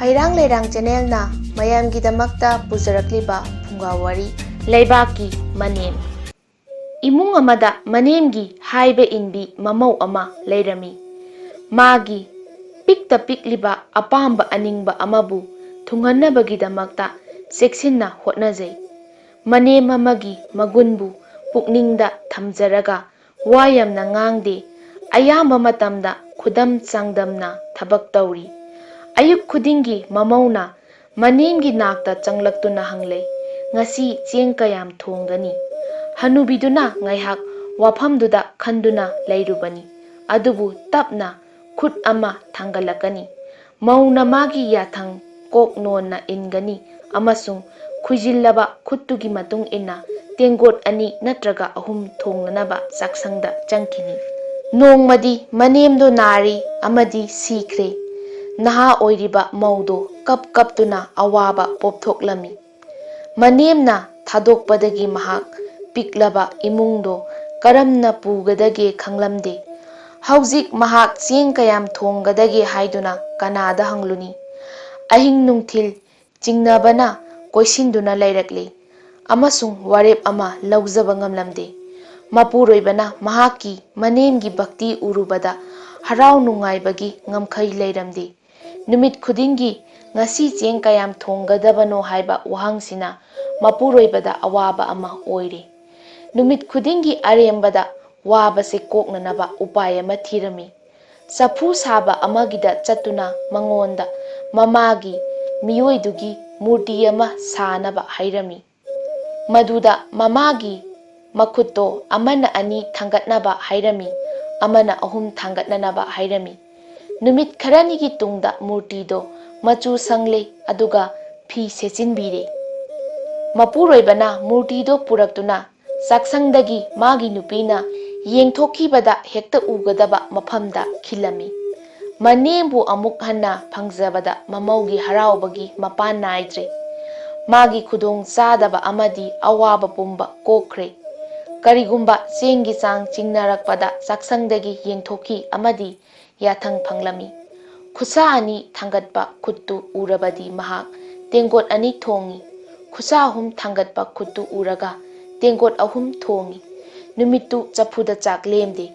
Hairang Leirang Channel na mayamgidamakta pujarakliba phungawari Leibaki Manem. Imung amada manemgi haibe inbi mamau ama leirami. Magi pikta pikliba apamba aningba amabu thungannabagidamakta seksinna hotnajai. Manem amagi magunbu pukningda thamjaraga wayamna ngangde ayamba matamda khudam changdamna thabak tauri. Ayuk khudingi mamauna manemgi nakta changlaktuna hanglei ngasi cheng kayam thonggani. Hanubiduna ngaihak wafamduda khanduna leirubani. Adubu tapna khut ama thangalakani. Mauna magi yathang kok nonna ingani amasung khujillaba khuttugi matung inna tengot ani natraga ahum thongnanaba saksangda changkini. Nongmadi manemdo nari amadi sikre. Naha oiriba maudo kap kaptuna awaba popthoklami. Manemna thadokpadagi mahak piklaba imungdo karamna pugadage khanglamde. Hauzik mahak cheng kayam thonggadage haiduna kanada hangluni. Ahing nungthil chingnabana koisinduna leirakle. Amasung warep ama laujaba ngamlamde. Mapuroibana mahaki manemgi bhakti urubada harau nungaibagi ngamkhai leiramde. Numit khudingi ngasi cheng kayam thonggadabano haiba wahangsina mapuroibada awaba ama oire. Numit khudingi arembada wabase koknanaba upay ama thirami. Sapu saba amagida chatuna mangonda mamagi miyoidugi murti ama sanaba hairami. Maduda mamagi makutto amana ani thangatnaba hairami, amana ahum thangatnanaba hairami. Numit kharanigi tungda murtido machu sangle aduga phi sechinbire. Mapuroibana murtido puraktuna saksangdagi magi nupina yengthokibada hekta ugadaba mafamda khilami. Manembu amuk hanna phangjabada mamaugi haraubagi mapan naidre. Magi khudong chadaba amadi awaba pumba kokre. Karigumba chengi chang chingnarakpada saksangdagi yengthoki amadi yathang phanglami. Khusa ani thangatpa khuttu urabadi mahak tengot ani thongi. Khusa ahum thangatpa khuttu uraga tengot ahum thongi. Numittu chapuda chak lemde.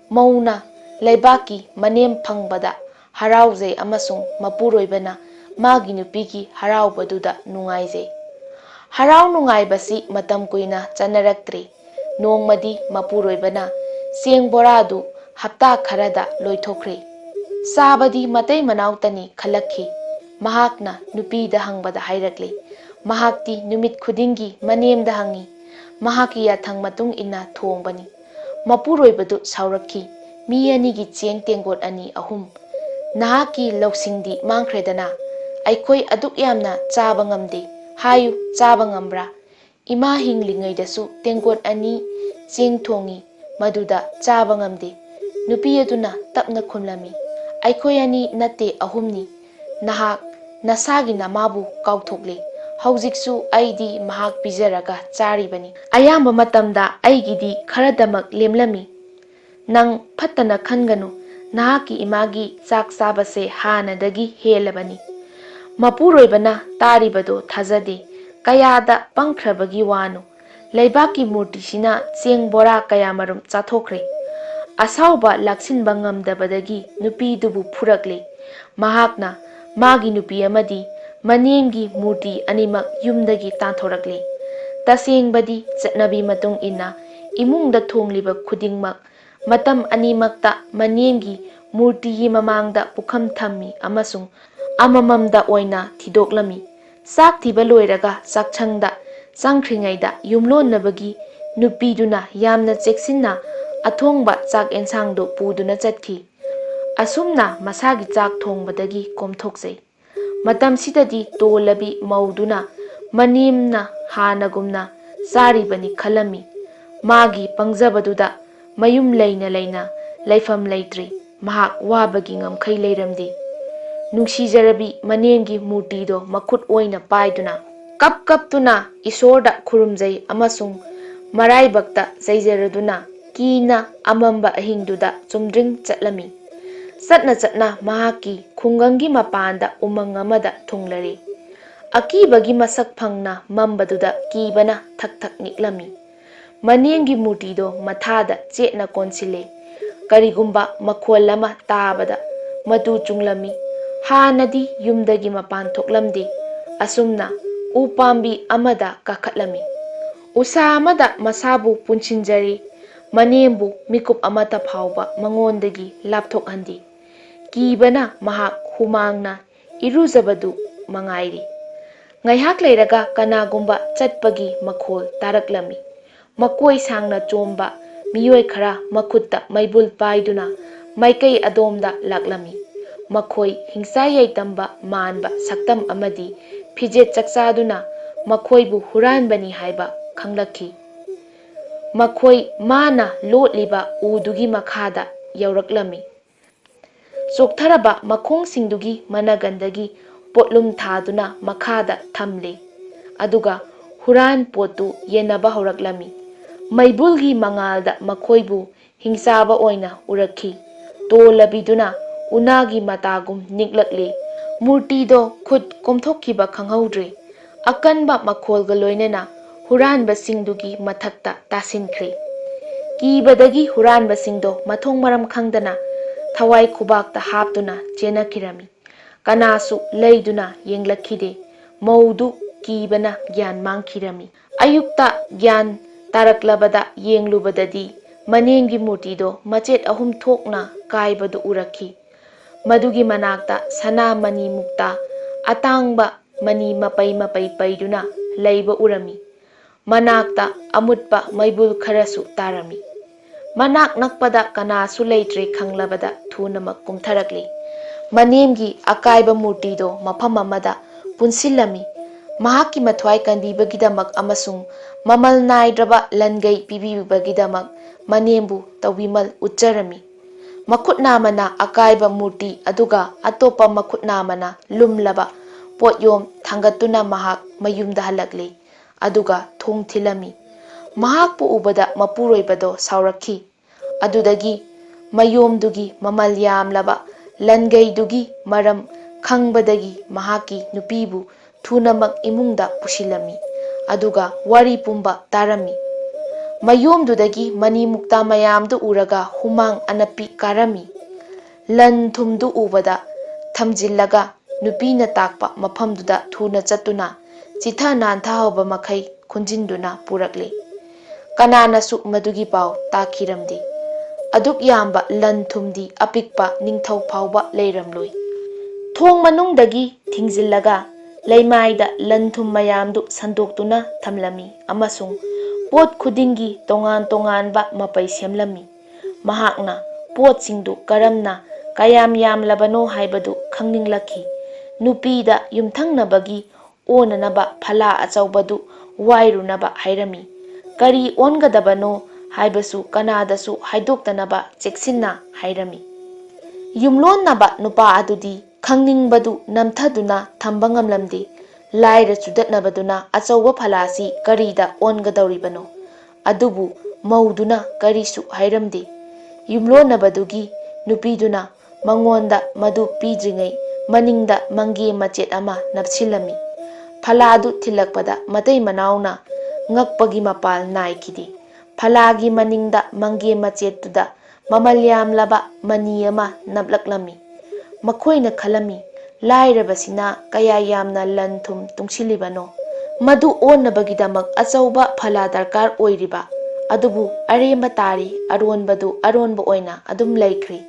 Mauna leibaki manem phangbada haraujai amasung mapuroibana magi nupigi haraubaduda nungaijai. Harau nungaibasi matam kuina chanaraktre. Nongmadi mapuroibana cheng boradu hapta kharada loithokre. Sabadi matai manautani khalakhi. Mahakna nupida hangbada hairakle. Mahakti numit khudingi manemda hangi. Mahaki yathang matung inna thongbani. Mapuroibadu saurakhi. Mi anigi cheng tengot ani ahum. Nahaki lausingdi mangkhredana. Aikoi aduk yamna chaba ngamde. Hayu chaba ngambra. Ima hinglingaidasu tengot ani cheng thongi. Maduda chaba ngamde. Nupi aduna tapna khumlami. Aikoi ani nate ahumni. Nahak nasagi namabu kauthokle. Haujiksu aidi mahak pijaraga charibani. Ayamba matamda aigidi kharadamak lemlami. Nang phattana khanganu. Nahaki imagi chak sabase hanadagi helabani. Mapuroibana taribado thajade. Kayada pangkhrabagi wanu. Leibaki murti sina cheng bora kayamarum chathokre. Asauba laksinba ngamdabadagi nupi dubu phurakle. Mahakna magi nupi amadi manemgi murti animak yumdagi tanthorakle. Tasengbadi chatnabi matung inna imungda thongliba khudingmak matam animakta manemgi murti mamangda pukham thammi amasung amamamda oina thidoklami. Sak thiba loiraga sakchangda changkhringaida yumlonnabagi nupiduna yamna cheksinna athongba chak ensangdo puduna chatkhi. Asumna masagi chak thongbadagi komthokjai. Matam sidadi tolabi mauduna manemna hanagumna saribani khalami. Magi pangjabaduda mayum leina leina leifam leitre. Mahak wabagi ngamkhai leiramde. Nungsijarabi manemgi murtido makhut oina paiduna kap kaptuna isorda khurumjai amasung maraibakta jaijaraduna kina amamba ahingduda chumdring chatlami. ꯆꯠꯅ ꯆꯠꯅ ꯃꯍꯥꯛꯀꯤ ꯈꯨꯡꯒꯪꯒꯤ ꯃꯄꯥꯟꯗ ꯎꯃꯪ ꯑꯃꯗ ꯊꯨꯡꯂꯔꯦ꯫ ꯑꯀꯤꯕꯒꯤ ꯃꯁꯛ ꯐꯪꯅ ꯃꯝꯕꯗꯨꯗ ꯀꯤꯕꯅ ꯊꯛ ꯊꯛ ꯅꯤꯛꯂꯝꯃꯤ꯫ ꯃꯅꯦꯝꯒꯤ ꯃꯨꯔꯇꯤꯗꯣ ꯃꯊꯥꯗ ꯆꯦꯠꯅ ꯀꯣꯟꯁꯤꯜꯂꯦ꯫ ꯀꯔꯤꯒꯨꯝꯕ ꯃꯈꯣꯜ ꯑꯃ ꯇꯥꯕꯗ ꯃꯇꯨ ꯆꯨꯡꯂꯝꯃꯤ꯫ ꯍꯥꯟꯅꯗꯤ ꯌꯨꯝꯗꯒꯤ ꯃꯄꯥꯟ ꯊꯣꯛꯂꯝꯗꯦ꯫ ꯑꯁꯨꯝꯅ ꯎ ꯄꯥꯝꯕꯤ ꯑꯃꯗ ꯀꯥꯈꯠꯂꯝꯃꯤ꯫ ꯎꯁꯥ ꯑꯃꯗ ꯃꯁꯥꯕꯨ ꯄꯨꯟꯁꯤꯟꯖꯔꯦ꯫ ꯃꯅꯦꯝꯕꯨ ꯃꯤꯀꯨꯞ ꯑꯃꯠꯇ ꯐꯥꯎꯕ ꯃꯉꯣꯟꯗꯒꯤ ꯂꯥꯞꯊꯣꯛꯍꯟꯗꯦ꯫ ꯀꯤꯕꯅ ꯃꯍꯥꯛ ꯍꯨꯃꯥꯡꯅ ꯏꯔꯨꯖꯕꯗꯨ ꯃꯉꯥꯏꯔꯦ꯫ ꯉꯥꯏꯍꯥꯛ ꯂꯩꯔꯒ ꯀꯅꯥꯒꯨꯝꯕ ꯆꯠꯄꯒꯤ ꯃꯈꯣꯜ ꯇꯥꯔꯛꯂꯝꯃꯤ꯫ ꯃꯀꯣꯏ ꯁꯥꯡꯅ ꯆꯣꯝꯕ ꯃꯤꯑꯣꯏ ꯈꯔ ꯃꯈꯨꯠꯇ ꯃꯩꯕꯨꯜ ꯄꯥꯏꯗꯨꯅ ꯃꯥꯏꯀꯩ ꯑꯗꯣꯝꯗ ꯂꯥꯛꯂꯝꯃꯤ꯫ ꯃꯈꯣꯏ ꯍꯤꯡꯆꯥ ꯌꯥꯏꯇꯝꯕ ꯃꯥꯟꯕ ꯁꯛꯇꯝ ꯑꯃꯗꯤ ꯐꯤꯖꯦꯠ ꯆꯛꯆꯥꯗꯨꯅ ꯃꯈꯣꯏꯕꯨ ꯍꯨꯔꯥꯟꯕꯅꯤ ꯍꯥꯏꯕ ꯈꯪꯂꯛꯈꯤ꯫ ꯃꯈꯣꯏ ꯃꯥꯅ ꯂꯣꯠꯂꯤꯕ ꯎꯗꯨꯒꯤ ꯃꯈꯥꯗ ꯌꯧꯔꯛꯂꯝꯃꯤ꯫ ꯆꯣꯛꯊꯔꯕ ꯃꯈꯣꯡꯁꯤꯡꯗꯨꯒꯤ ꯃꯅꯒꯟꯗꯒꯤ ꯄꯣꯠꯂꯨꯝ ꯊꯥꯗꯨꯅ ꯃꯈꯥꯗ ꯊꯝꯂꯦ꯫ ꯑꯗꯨꯒ ꯍꯨꯔꯥꯟ ꯄꯣꯠꯇꯨ ꯌꯦꯟꯅꯕ ꯍꯧꯔꯛꯂꯝꯃꯤ꯫ ꯃꯩꯕꯨꯜꯒꯤ ꯃꯉꯥꯜꯗ ꯃꯈꯣꯏꯕꯨ ꯍꯤꯡꯆꯥꯕ ꯑꯣꯏꯅ ꯎꯔꯛꯈꯤ꯫ ꯇꯣꯜꯂꯕꯤꯗꯨꯅ ꯎꯅꯥꯒꯤ ꯃꯇꯥꯒꯨꯝ ꯅꯤꯛꯂꯛꯂꯦ꯫ ꯃꯨꯔꯇꯤꯗꯣ ꯈꯨꯠ ꯀꯣꯝꯊꯣꯛꯈꯤꯕ ꯈꯪꯍꯧꯗ꯭ꯔꯦ꯫ ꯑꯀꯟꯕ ꯃꯈꯣꯜꯒ ꯂꯣꯏꯅꯅ ꯍꯨꯔꯥꯟꯕꯁꯤꯡꯗꯨꯒꯤ ꯃꯊꯛꯇ ꯇꯥꯁꯤꯟꯈ꯭ꯔꯦ꯫ ꯀꯤꯕꯗꯒꯤ ꯍꯨꯔꯥꯟꯕꯁꯤꯡꯗꯣ ꯃꯊꯣꯡ ꯃꯔꯝ ꯈꯪꯗꯅ ꯊꯋꯥꯏ ꯈꯨꯕꯥꯛꯇ ꯍꯥꯞꯇꯨꯅ ꯆꯦꯟꯅꯈꯤꯔꯝꯃꯤ꯫ ꯀꯅꯥꯁꯨ ꯂꯩꯗꯨꯅ ꯌꯦꯡꯂꯛꯈꯤꯗꯦ꯫ ꯃꯧꯗꯨ ꯀꯤꯕꯅ ꯒ꯭ꯌꯥꯟ ꯃꯥꯡꯈꯤꯔꯝꯃꯤ꯫ ꯑꯌꯨꯛꯇ ꯒ꯭ꯌꯥꯟ ꯇꯥꯔꯛꯂꯕꯗ ꯌꯦꯡꯂꯨꯕꯗꯗꯤ ꯃꯅꯦꯝꯒꯤ ꯃꯨꯔꯇꯤꯗꯣ ꯃꯆꯦꯠ 3 ꯊꯣꯛꯅ ꯀꯥꯏꯕꯗꯨ ꯎꯔꯛꯈꯤ꯫ ꯃꯗꯨꯒꯤ ꯃꯅꯥꯛꯇ ꯁꯅꯥ ꯃꯅꯤ ꯃꯨꯛꯇ ꯑꯇꯥꯡꯕ ꯃꯅꯤ ꯃꯄꯩ ꯃꯄꯩ ꯄꯩꯗꯨꯅ ꯂꯩꯕ ꯎꯔꯝꯃꯤ꯫ ꯃꯅꯥꯛꯇ ꯑꯃꯨꯠꯄ ꯃꯩꯕꯨꯜ ꯈꯔꯁꯨ ꯇꯥꯔꯝꯃꯤ꯫ ꯃꯅꯥꯛ ꯅꯛꯄꯗ ꯀꯅꯥꯁꯨ ꯂꯩꯇ꯭ꯔꯦ ꯈꯪꯂꯕꯗ ꯊꯨꯅꯃꯛ ꯀꯨꯝꯊꯔꯛꯂꯦ꯫ ꯃꯅꯦꯝꯒꯤ ꯑꯀꯥꯏꯕ ꯃꯨꯔꯇꯤꯗꯣ ꯃꯐꯝ ꯑꯃꯗ ꯄꯨꯟꯁꯤꯜꯂꯝꯃꯤ꯫ ꯃꯍꯥꯛꯀꯤ ꯃꯊ꯭ꯋꯥꯏ ꯀꯟꯕꯤꯕꯒꯤꯗꯃꯛ ꯑꯃꯁꯨꯡ ꯃꯃꯜ ꯅꯥꯏꯗ꯭ꯔꯕ ꯂꯟꯒꯩ ꯄꯤꯕꯤꯕꯒꯤꯗꯃꯛ ꯃꯅꯦꯝꯕꯨ ꯇꯧꯕꯤꯃꯜ ꯎꯠꯆꯔꯝꯃꯤ꯫ ꯃꯈꯨꯠ ꯅꯥꯝꯃꯅ ꯑꯀꯥꯏꯕ ꯃꯨꯔꯇꯤ ꯑꯗꯨꯒ ꯑꯇꯣꯞꯄ ꯃꯈꯨꯠ ꯅꯥꯝꯃꯅ ꯂꯨꯝꯂꯕ ꯄꯣꯠꯌꯣꯝ ꯊꯥꯡꯒꯠꯇꯨꯅ ꯃꯍꯥꯛ ꯃꯌꯨꯝꯗ ꯍꯜꯂꯛꯂꯦ꯫ ꯑꯗꯨꯒ ꯊꯣꯡ ꯊꯤꯜꯂꯝꯃꯤ꯫ ꯃꯍꯥꯛꯄꯨ ꯎꯕꯗ ꯃꯄꯨꯔꯣꯏꯕꯗꯣ ꯁꯥꯎꯔꯛꯈꯤ꯫ ꯑꯗꯨꯗꯒꯤ ꯃꯌꯣꯝꯗꯨꯒꯤ ꯃꯃꯜ ꯌꯥꯝꯂꯕ ꯂꯟꯒꯩꯗꯨꯒꯤ ꯃꯔꯝ ꯈꯪꯕꯗꯒꯤ ꯃꯍꯥꯛꯀꯤ ꯅꯨꯄꯤꯕꯨ ꯊꯨꯅꯃꯛ ꯏꯃꯨꯡꯗ ꯄꯨꯁꯤꯜꯂꯝꯃꯤ꯫ ꯑꯗꯨꯒ ꯋꯥꯔꯤ ꯄꯨꯝꯕ ꯇꯥꯔꯝꯃꯤ꯫ ꯃꯌꯣꯝꯗꯨꯗꯒꯤ ꯃꯅꯤ ꯃꯨꯛꯇ ꯃꯌꯥꯝꯗꯨ ꯎꯔꯒ ꯍꯨꯃꯥꯡ ꯑꯅꯞꯄꯤ ꯀꯥꯔꯝꯃꯤ꯫ ꯂꯟ ꯊꯨꯝꯗꯨ ꯎꯕꯗ ꯊꯝꯖꯤꯜꯂꯒ ꯅꯨꯄꯤꯅ ꯇꯥꯛꯄ ꯃꯐꯝꯗꯨꯗ ꯊꯨꯅ ꯆꯠꯇꯨꯅ ꯆꯤꯊ ꯅꯥꯟꯊꯍꯧꯕ ꯃꯈꯩ ꯈꯨꯟꯖꯤꯟꯗꯨꯅ ꯄꯨꯔꯛꯂꯦ꯫ ꯀꯅꯥꯅꯁꯨ ꯃꯗꯨꯒꯤ ꯄꯥꯎ ꯇꯥꯈꯤꯔꯝꯗꯦ꯫ ꯑꯗꯨꯛ ꯌꯥꯝꯕ ꯂꯟ ꯊꯨꯝꯗꯤ ꯑꯄꯤꯛꯄ ꯅꯤꯡꯊꯧ ꯐꯥꯎꯕ ꯂꯩꯔꯝꯂꯣꯏ꯫ ꯊꯣꯡ ꯃꯅꯨꯡꯗꯒꯤ ꯊꯤꯡꯖꯤꯜꯂꯒ ꯂꯩꯃꯥꯏꯗ ꯂꯟ ꯊꯨꯝ ꯃꯌꯥꯝꯗꯨ ꯁꯟꯗꯣꯛꯇꯨꯅ ꯊꯝꯂꯝꯃꯤ ꯑꯃꯁꯨꯡ ꯄꯣꯠ ꯈꯨꯗꯤꯡꯒꯤ ꯇꯣꯉꯥꯟ ꯇꯣꯉꯥꯟꯕ ꯃꯄꯩ ꯁꯦꯝꯂꯝꯃꯤ꯫ ꯃꯍꯥꯛꯅ ꯄꯣꯠꯁꯤꯡꯗꯨ ꯀꯔꯝꯅ ꯀꯌꯥꯝ ꯌꯥꯝꯂꯕꯅꯣ ꯍꯥꯏꯕꯗꯨ ꯈꯪꯅꯤꯡꯂꯛꯈꯤ꯫ ꯅꯨꯄꯤꯗ ꯌꯨꯝꯊꯪꯅꯕꯒꯤ ꯑꯣꯟꯅꯅꯕ ꯐꯂꯥ ꯑꯆꯧꯕꯗꯨ ꯋꯥꯏꯔꯨꯅꯕ ꯍꯥꯏꯔꯝꯃꯤ꯫ ꯀꯔꯤ ꯑꯣꯟꯒꯗꯕꯅꯣ ꯍꯥꯏꯕꯁꯨ ꯀꯅꯥꯗꯁꯨ ꯍꯥꯏꯗꯣꯛꯇꯅꯕ ꯆꯦꯛꯁꯤꯟꯅ ꯍꯥꯏꯔꯝꯃꯤ꯫ ꯌꯨꯝꯂꯣꯟꯅꯕ ꯅꯨꯄꯥ ꯑꯗꯨꯗꯤ ꯈꯪꯅꯤꯡꯕꯗꯨ ꯅꯝꯊꯗꯨꯅ ꯊꯝꯕ ꯉꯝꯂꯝꯗꯦ꯫ ꯂꯥꯏꯔ ꯆꯨꯗꯠꯅꯕꯗꯨꯅ ꯑꯆꯧꯕ ꯐꯂꯥꯁꯤ ꯀꯔꯤꯗ ꯑꯣꯟꯒꯗꯧꯔꯤꯕꯅꯣ? ꯑꯗꯨꯕꯨ ꯃꯧꯗꯨꯅ ꯀꯔꯤꯁꯨ ꯍꯥꯏꯔꯝꯗꯦ꯫ ꯌꯨꯝꯂꯣꯟꯅꯕꯗꯨꯒꯤ ꯅꯨꯄꯤꯗꯨꯅ ꯃꯉꯣꯟꯗ ꯃꯗꯨ ꯄꯤꯗ꯭ꯔꯤꯉꯩ ꯃꯅꯤꯡꯗ ꯃꯪꯒꯦ ꯃꯆꯦꯠ ꯑꯃ ꯅꯞꯁꯤꯜꯂꯝꯃꯤ꯫ ꯐꯂꯥꯗꯨ ꯊꯤꯜꯂꯛꯄꯗ ꯃꯇꯩ ꯃꯅꯥꯎꯅ ꯉꯛꯄꯒꯤ ꯃꯄꯥꯜ ꯅꯥꯏꯈꯤꯗꯦ꯫ ꯐꯂꯥꯒꯤ ꯃꯅꯤꯡꯗ ꯃꯪꯒꯦ ꯃꯆꯦꯠꯇꯨꯗ ꯃꯃꯜ ꯌꯥꯝꯂꯕ ꯃꯅꯤ ꯑꯃ ꯅꯞꯂꯛꯂꯝꯃꯤ꯫ ꯃꯈꯣꯏꯅ ꯈꯜꯂꯝꯃꯤ, ꯂꯥꯏꯔꯕꯁꯤꯅ ꯀꯌꯥ ꯌꯥꯝꯅ ꯂꯟ ꯊꯨꯝ ꯇꯨꯡꯁꯤꯜꯂꯤꯕꯅꯣ? ꯃꯗꯨ ꯑꯣꯟꯅꯕꯒꯤꯗꯃꯛ ꯑꯆꯧꯕ ꯐꯂꯥ ꯗꯔꯀꯥꯔ ꯑꯣꯏꯔꯤꯕ꯫ ꯑꯗꯨꯕꯨ ꯑꯔꯦꯝꯕ ꯇꯥꯔꯤ, ꯑꯔꯣꯟꯕꯗꯨ ꯑꯔꯣꯟꯕ ꯑꯣꯏꯅ ꯑꯗꯨꯝ ꯂꯩꯈ꯭ꯔꯦ꯫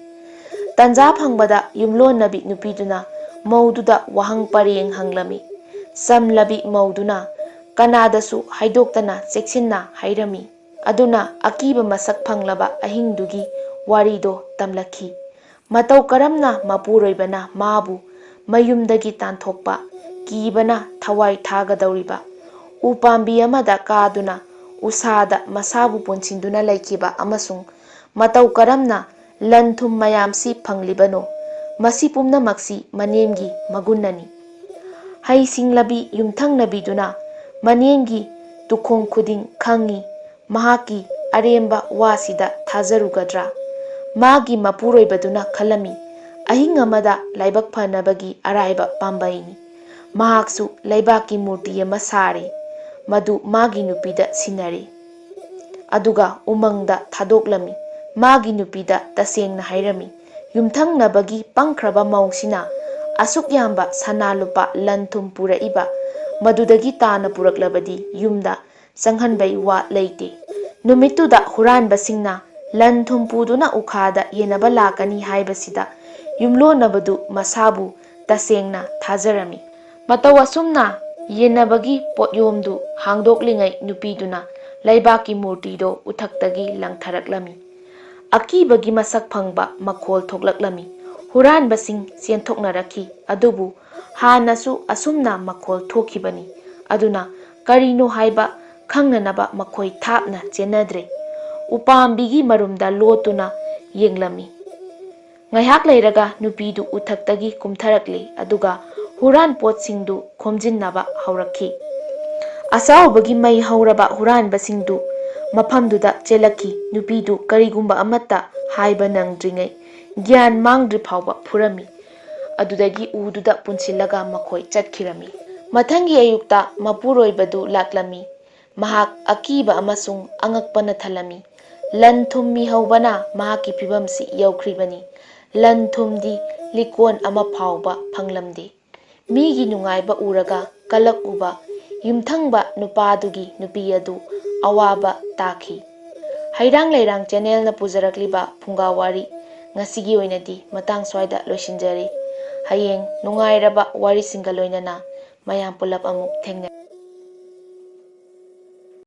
ꯇꯟꯖꯥ ꯐꯪꯕꯗ ꯌꯨꯝꯂꯣꯟꯅꯕꯤ ꯅꯨꯄꯤꯗꯨꯅ ꯃꯧꯗꯨꯗ ꯋꯥꯍꯪ ꯄꯔꯦꯡ ꯍꯪꯂꯝꯃꯤ꯫ ꯆꯝꯂꯕꯤ ꯃꯧꯗꯨꯅ ꯀꯅꯥꯗꯁꯨ ꯍꯥꯏꯗꯣꯛꯇꯅ ꯆꯦꯛꯁꯤꯟꯅ ꯍꯥꯏꯔꯝꯃꯤ꯫ ꯑꯗꯨꯅ ꯑꯀꯤꯕ ꯃꯁꯛ ꯐꯪꯂꯕ ꯑꯍꯤꯡꯗꯨꯒꯤ ꯋꯥꯔꯤꯗꯣ ꯇꯝꯂꯛꯈꯤ꯫ ꯃꯇꯧ ꯀꯔꯝꯅ ꯃꯄꯨꯔꯣꯏꯕꯅ ꯃꯥꯕꯨ ꯃꯌꯨꯝꯗꯒꯤ ꯇꯥꯟꯊꯣꯛꯄ ꯀꯤꯕꯅ ꯊꯋꯥꯏ ꯊꯥꯒꯗꯧꯔꯤꯕ, ꯎ ꯄꯥꯝꯕꯤ ꯑꯃꯗ ꯀꯥꯗꯨꯅ ꯎꯁꯥꯗ ꯃꯁꯥꯕꯨ ꯄꯨꯟꯁꯤꯟꯗꯨꯅ ꯂꯩꯈꯤꯕ ꯑꯃꯁꯨꯡ ꯃꯇꯧ ꯀꯔꯝꯅ ꯂꯟ ꯊꯨꯝ ꯃꯌꯥꯝꯁꯤ ꯐꯪꯂꯤꯕꯅꯣ? ꯃꯁꯤ ꯄꯨꯝꯅꯃꯛꯁꯤ ꯃꯅꯦꯝꯒꯤ ꯃꯒꯨꯟꯅꯅꯤ꯫ ꯍꯩꯁꯤꯡꯂꯕꯤ ꯌꯨꯝꯊꯪꯅꯕꯤꯗꯨꯅ ꯃꯅꯦꯝꯒꯤ ꯇꯨꯈꯣꯡ ꯈꯨꯗꯤꯡ ꯈꯪꯏ꯫ ꯃꯍꯥꯛꯀꯤ ꯑꯔꯦꯝꯕ ꯋꯥꯁꯤꯗ ꯊꯥꯖꯔꯨꯒꯗ꯭ꯔꯥ? ꯃꯥꯒꯤ ꯃꯄꯨꯔꯣꯏꯕꯗꯨꯅ ꯈꯜꯂꯝꯃꯤ꯫ ꯑꯍꯤꯡ ꯑꯃꯗ ꯂꯥꯏꯕꯛ ꯐꯅꯕꯒꯤ ꯑꯔꯥꯏꯕ ꯄꯥꯝꯕꯩꯅꯤ꯫ ꯃꯍꯥꯛꯁꯨ ꯂꯩꯕꯥꯛꯀꯤ ꯃꯨꯔꯇꯤ ꯑꯃ ꯁꯥꯔꯦ, ꯃꯗꯨ ꯃꯥꯒꯤ ꯅꯨꯄꯤꯗ ꯁꯤꯟꯅꯔꯦ꯫ ꯑꯗꯨꯒ ꯎꯃꯪꯗ ꯊꯥꯗꯣꯛꯂꯝꯃꯤ꯫ ꯃꯥꯒꯤ ꯅꯨꯄꯤꯗ ꯇꯁꯦꯡꯅ ꯍꯥꯏꯔꯝꯃꯤ, ꯌꯨꯝꯊꯪꯅꯕꯒꯤ ꯄꯪꯈ꯭ꯔꯕ ꯃꯧꯁꯤꯅ ꯑꯁꯨꯛ ꯌꯥꯝꯕ ꯁꯅꯥ ꯂꯨꯄꯥ ꯂꯟ ꯊꯨꯝ ꯄꯨꯔꯛꯏꯕ, ꯃꯗꯨꯗꯒꯤ ꯇꯥꯅ ꯄꯨꯔꯛꯂꯕꯗꯤ ꯌꯨꯝꯗ ꯆꯪꯍꯟꯕꯩ ꯋꯥ ꯂꯩꯇꯦ꯫ ꯅꯨꯃꯤꯠꯇꯨꯗ ꯍꯨꯔꯥꯟꯕꯁꯤꯡꯅ ꯂꯟ ꯊꯨꯝ ꯄꯨꯗꯨꯅ ꯎꯈꯥꯗ ꯌꯦꯟꯅꯕ ꯂꯥꯛꯀꯅꯤ ꯍꯥꯏꯕꯁꯤꯗ ꯌꯨꯝꯂꯣꯟꯅꯕꯗꯨ ꯃꯁꯥꯕꯨ ꯇꯁꯦꯡꯅ ꯊꯥꯖꯔꯝꯃꯤ꯫ ꯃꯇꯧ ꯑꯁꯨꯝꯅ ꯌꯦꯟꯅꯕꯒꯤ ꯄꯣꯠꯌꯣꯝꯗꯨ ꯍꯥꯡꯗꯣꯛꯂꯤꯉꯩ ꯅꯨꯄꯤꯗꯨꯅ ꯂꯩꯕꯥꯛꯀꯤ ꯃꯨꯔꯇꯤꯗꯣ ꯎꯊꯛꯇꯒꯤ ꯂꯪꯊꯔꯛꯂꯝꯃꯤ꯫ ꯑꯀꯤꯕꯒꯤ ꯃꯁꯛ ꯐꯪꯕ ꯃꯈꯣꯜ ꯊꯣꯛꯂꯛꯂꯝꯃꯤ꯫ ꯍꯨꯔꯥꯟꯕꯁꯤꯡ ꯆꯦꯟꯊꯣꯛꯅꯔꯛꯈꯤ꯫ ꯑꯗꯨꯕꯨ ꯍꯥꯟꯅꯁꯨ ꯑꯁꯨꯝꯅ ꯃꯈꯣꯜ ꯊꯣꯛꯈꯤꯕꯅꯤ꯫ ꯑꯗꯨꯅ ꯀꯔꯤꯅꯣ ꯍꯥꯏꯕ ꯈꯪꯅꯅꯕ ꯃꯈꯣꯏ ꯊꯥꯞꯅ ꯆꯦꯟꯅꯗ꯭ꯔꯦ꯫ ꯎꯄꯥꯝꯕꯤꯒꯤ ꯃꯔꯨꯝꯗ ꯂꯣꯠꯇꯨꯅ ꯌꯦꯡꯂꯝꯃꯤ꯫ ꯉꯥꯏꯍꯥꯛ ꯂꯩꯔꯒ ꯅꯨꯄꯤꯗꯨ ꯎꯊꯛꯇꯒꯤ ꯀꯨꯝꯊꯔꯛꯂꯦ, ꯑꯗꯨꯒ ꯍꯨꯔꯥꯟꯄꯣꯠꯁꯤꯡꯗꯨ ꯈꯣꯝꯖꯤꯟꯅꯕ ꯍꯧꯔꯛꯈꯤ꯫ ꯑꯁꯥꯎꯕꯒꯤ ꯃꯩ ꯍꯧꯔꯕ ꯍꯨꯔꯥꯟꯕꯁꯤꯡꯗꯨ ꯃꯐꯝꯗꯨꯗ ꯆꯦꯜꯂꯛꯈꯤ꯫ ꯅꯨꯄꯤꯗꯨ ꯀꯔꯤꯒꯨꯝꯕ ꯑꯃꯠꯇ ꯍꯥꯏꯕ ꯅꯪꯗ꯭ꯔꯤꯉꯩ ꯒ꯭ꯌꯥꯟ ꯃꯥꯡꯗ꯭ꯔꯤ ꯐꯥꯎꯕ ꯐꯨꯔꯝꯃꯤ꯫ ꯑꯗꯨꯗꯒꯤ ꯎꯗꯨꯗ ꯄꯨꯟꯁꯤꯜꯂꯒ ꯃꯈꯣꯏ ꯆꯠꯈꯤꯔꯝꯃꯤ꯫ ꯃꯊꯪꯒꯤ ꯑꯌꯨꯛꯇ ꯃꯄꯨꯔꯣꯏꯕꯗꯨ ꯂꯥꯛꯂꯝꯃꯤ꯫ ꯃꯍꯥꯛ ꯑꯀꯤꯕ ꯑꯃꯁꯨꯡ ꯑꯉꯛꯄꯅ ꯊꯜꯂꯝꯃꯤ꯫ ꯂꯟ ꯊꯨꯝ ꯃꯤꯍꯧꯕꯅ ꯃꯍꯥꯛꯀꯤ ꯐꯤꯚꯝꯁꯤ ꯌꯧꯈ꯭ꯔꯤꯕꯅꯤ꯫ ꯂꯟ ꯊꯨꯝꯗꯤ ꯂꯤꯛꯀꯣꯟ ꯑꯃ ꯐꯥꯎꯕ ꯐꯪꯂꯝꯗꯦ꯫ ꯃꯤꯒꯤ ꯅꯨꯡꯉꯥꯏꯕ ꯎꯔꯒ ꯀꯜꯂꯛꯎꯕ ꯌꯨꯝꯊꯪꯕ ꯅꯨꯄꯥꯗꯨꯒꯤ ꯅꯨꯄꯤ ꯑꯗꯨ ꯑꯋꯥꯕ ꯇꯥꯈꯤ꯫ ꯍꯩꯔꯥꯡ ꯂꯩꯔꯥꯡ ꯆꯦꯅꯦꯜꯅ ꯄꯨꯖꯔꯛꯂꯤꯕ ꯐꯨꯡꯒꯥꯋꯥꯔꯤ ꯉꯁꯤꯒꯤ ꯑꯣꯏꯅꯗꯤ ꯃꯇꯥꯡ ꯁ꯭ꯋꯥꯏꯗ ꯂꯣꯏꯁꯤꯟꯖꯔꯤ꯫ ꯍꯌꯦꯡ ꯅꯨꯡꯉꯥꯏꯔꯕ ꯋꯥꯔꯤꯁꯤꯡꯒ ꯂꯣꯏꯅꯅ ꯃꯌꯥꯝ ꯄꯨꯂꯞ ꯑꯃꯨꯛ ꯊꯦꯡꯅꯔꯁꯤ꯫